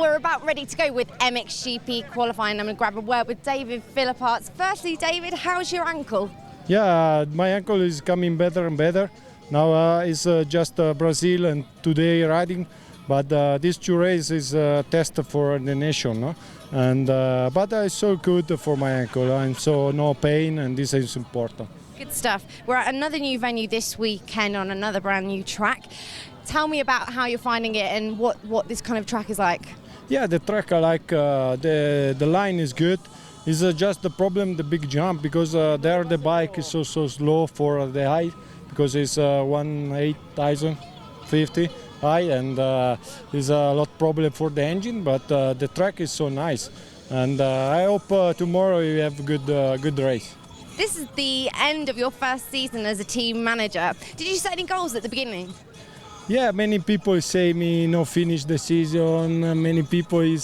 Well, we're about ready to go with MXGP qualifying. I'm going to grab a word with David Philipparts. Firstly, David, how's your ankle? Yeah, my ankle is coming better and better. Now it's just Brazil and today riding, but these 2 races is a test for the nation. No? And but it's so good for my ankle. I'm so no pain, and this is important. Good stuff. We're at another new venue this weekend on another brand new track. Tell me about how you're finding it and what this kind of track is like. Yeah, the track I like. The line is good. It's just the problem, the big jump, because there the bike is so slow for the height, because it's 18,050 high, and there's a lot problem for the engine. But the track is so nice, and I hope tomorrow you have a good race. This is the end of your first season as a team manager. Did you set any goals at the beginning? Yeah, many people say me no finish the season. Many people he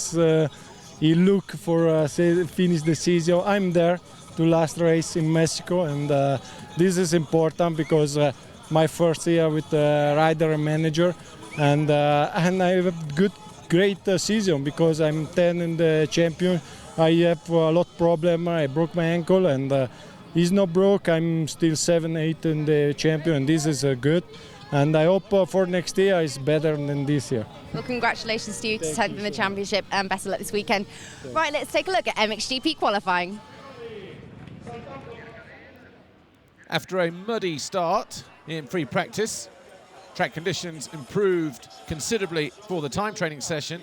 look for finish the season. I'm there to last race in Mexico, and this is important because my first year with rider and manager, and I have a great season because I'm 10 in the champion. I have a lot of problem. I broke my ankle, and he's not broke. I'm still 7, 8 in the champion, and this is good. And I hope for next year is better than this year. Well, congratulations to you to 10th in the championship, and best of luck this weekend. Right, let's take a look at MXGP qualifying. After a muddy start in free practice, track conditions improved considerably for the time training session,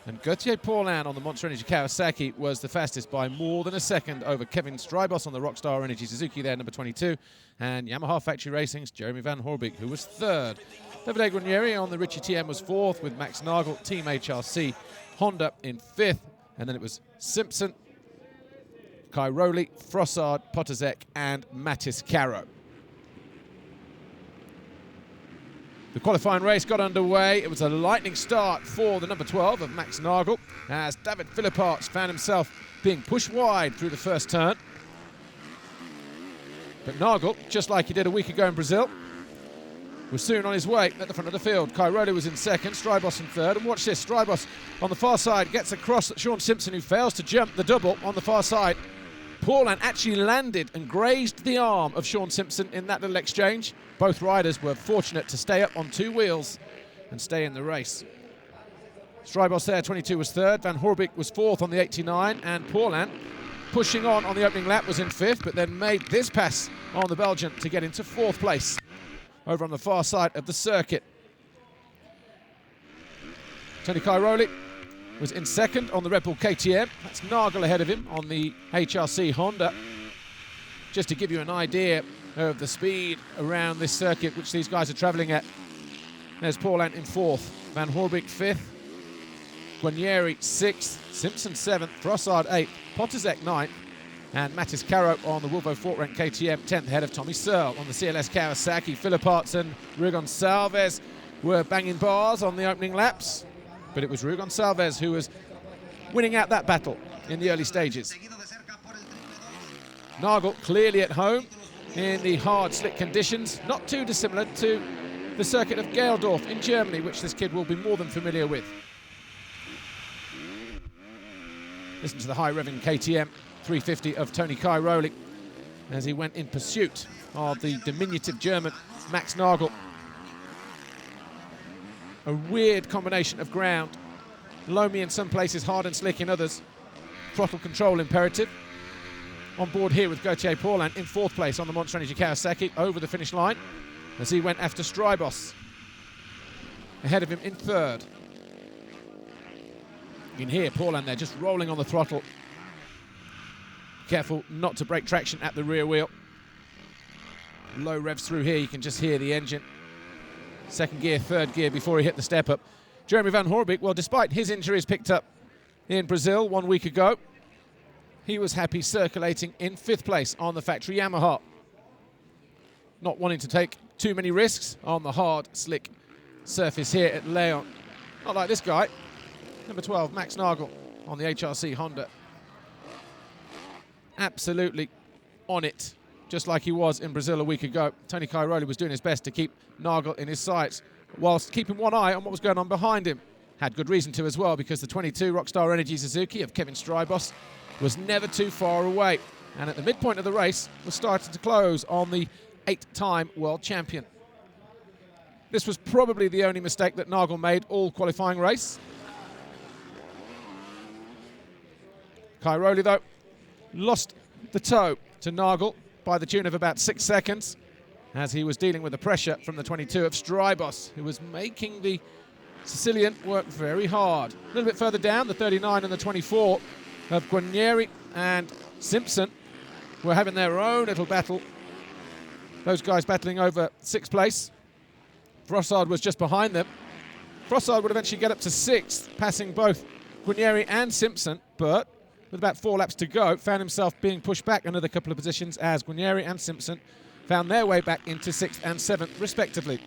and Gauthier Paulin on the Monster Energy Kawasaki was the fastest by more than a second over Kevin Strybos on the Rockstar Energy Suzuki there, number 22, and Yamaha Factory Racing's Jeremy Van Hoorbeek, who was third. Davide Guarnieri on the Richie TM was fourth, with Max Nagel, Team HRC, Honda in fifth, and then it was Simpson, Cairoli, Frossard, Potazek, and Mattis Caro. The qualifying race got underway. It was a lightning start for the number 12 of Max Nagel, as David Philipparts found himself being pushed wide through the first turn. But Nagel, just like he did a week ago in Brazil, was soon on his way at the front of the field. Cairoli was in second, Strybos in third, and watch this, Strybos on the far side gets across Sean Simpson, who fails to jump the double on the far side. Paulin actually landed and grazed the arm of Sean Simpson in that little exchange. Both riders were fortunate to stay up on 2 wheels and stay in the race. Strybos there, 22, was third. Van Hoorbeek was fourth on the 89, and Paulin, pushing on the opening lap, was in fifth, but then made this pass on the Belgian to get into fourth place over on the far side of the circuit. Tony Cairoli was in second on the Red Bull KTM. That's Nagel ahead of him on the HRC Honda. Just to give you an idea of the speed around this circuit which these guys are travelling at. There's Paulin in fourth, Van Hoorbeek fifth, Guarnieri sixth, Simpson seventh, Frossard eighth, Potazek ninth, and Mattis Caro on the Wolvo Fort Rank KTM 10th, ahead of Tommy Searle on the CLS Kawasaki. Philipparts and Rui Gonçalves were banging bars on the opening laps, but it was Rui Gonçalves who was winning out that battle in the early stages. Nagel clearly at home in the hard, slick conditions, not too dissimilar to the circuit of Geldorf in Germany, which this kid will be more than familiar with. Listen to the high-revving KTM 350 of Tony Cairoli as he went in pursuit of the diminutive German Max Nagel. A weird combination of ground, loamy in some places, hard and slick in others. Throttle control imperative. On board here with Gauthier Paulin in fourth place on the Monster Energy Kawasaki over the finish line as he went after Strybos. Ahead of him in third. You can hear Paulin there just rolling on the throttle. Careful not to break traction at the rear wheel. Low revs through here, you can just hear the engine. Second gear, third gear before he hit the step up. Jeremy Van Hoorbeek, well, despite his injuries picked up in Brazil 1 week ago, he was happy circulating in fifth place on the factory Yamaha. Not wanting to take too many risks on the hard, slick surface here at Leon. Not like this guy, number 12, Max Nagel on the HRC Honda. Absolutely on it, just like he was in Brazil a week ago. Tony Cairoli was doing his best to keep Nagel in his sights, whilst keeping one eye on what was going on behind him. Had good reason to as well, because the 22 Rockstar Energy Suzuki of Kevin Strybos was never too far away, and at the midpoint of the race was starting to close on the 8-time world champion. This was probably the only mistake that Nagel made all qualifying race. Cairoli, though, lost the toe to Nagel by the tune of about 6 seconds as he was dealing with the pressure from the 22 of Strybos, who was making the Sicilian work very hard. A little bit further down, the 39 and the 24 of Guarnieri and Simpson were having their own little battle. Those guys battling over 6th place. Frossard was just behind them. Frossard would eventually get up to 6th, passing both Guarnieri and Simpson, but with about 4 laps to go, found himself being pushed back another couple of positions as Guarnieri and Simpson found their way back into 6th and 7th, respectively.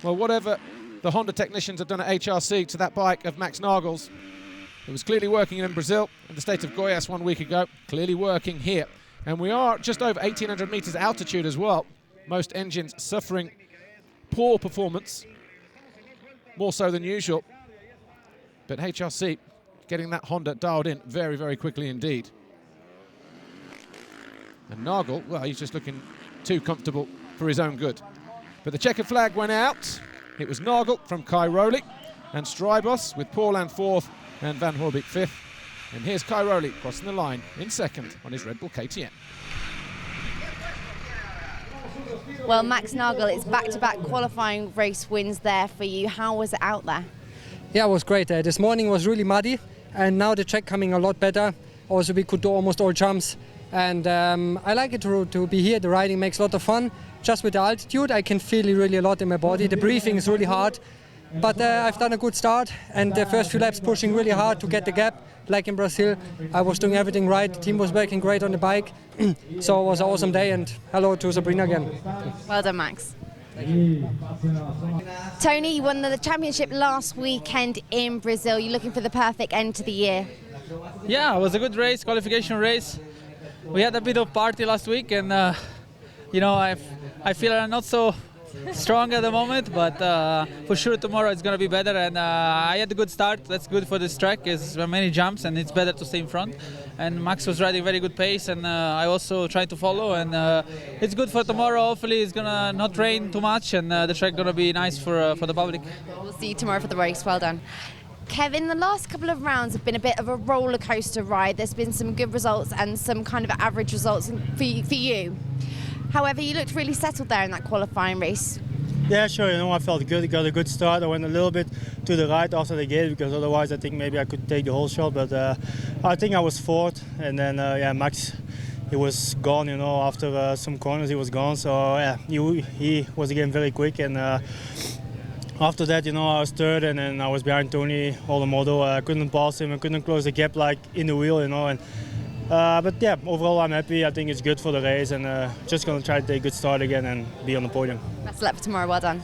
Well, whatever the Honda technicians have done at HRC to that bike of Max Nagel's, it was clearly working in Brazil and the state of Goiás 1 week ago, clearly working here. And we are just over 1,800 meters altitude as well. Most engines suffering poor performance, more so than usual. But HRC getting that Honda dialed in very, very quickly indeed. And Nagel, well, he's just looking too comfortable for his own good. But the checkered flag went out. It was Nagel from Cairoli and Strybos with Paulin 4th and Van Hoorbeek 5th. And here's Cairoli crossing the line in 2nd on his Red Bull KTM. Well, Max Nagel, it's back-to-back qualifying race wins there for you. How was it out there? Yeah, it was great. This morning was really muddy, and now the track coming a lot better. Also, we could do almost all jumps. And I like it to be here. The riding makes a lot of fun. Just with the altitude, I can feel it really a lot in my body. The breathing is really hard. But I've done a good start, and the first few laps pushing really hard to get the gap. Like in Brazil, I was doing everything right. The team was working great on the bike. So it was an awesome day, and hello to Sabrina again. Well done, Max. Tony, you won the championship last weekend in Brazil. You're looking for the perfect end to the year. Yeah, it was a good race, qualification race. We had a bit of party last week, and you know, I feel I'm not so strong at the moment, but for sure tomorrow it's going to be better. And I had a good start. That's good for this track. There's many jumps, and it's better to stay in front. And Max was riding very good pace, and I also tried to follow. And it's good for tomorrow. Hopefully it's going to not rain too much, and the track going to be nice for the public. We'll see you tomorrow for the race. Well done. Kevin, the last couple of rounds have been a bit of a roller coaster ride. There's been some good results and some kind of average results for you. However, you looked really settled there in that qualifying race. Yeah, sure. You know, I felt good. Got a good start. I went a little bit to the right after the gate because otherwise I think maybe I could take the whole shot. But I think I was 4th, and then yeah, Max, he was gone. You know, after some corners he was gone. So yeah, he was again very quick. And after that, you know, I was 3rd, and then I was behind Tony Oldemodo. I couldn't pass him. I couldn't close the gap like in the wheel. You know, and. But yeah, overall I'm happy. I think it's good for the race, and just going to try to take a good start again and be on the podium. Best of luck for tomorrow. Well done.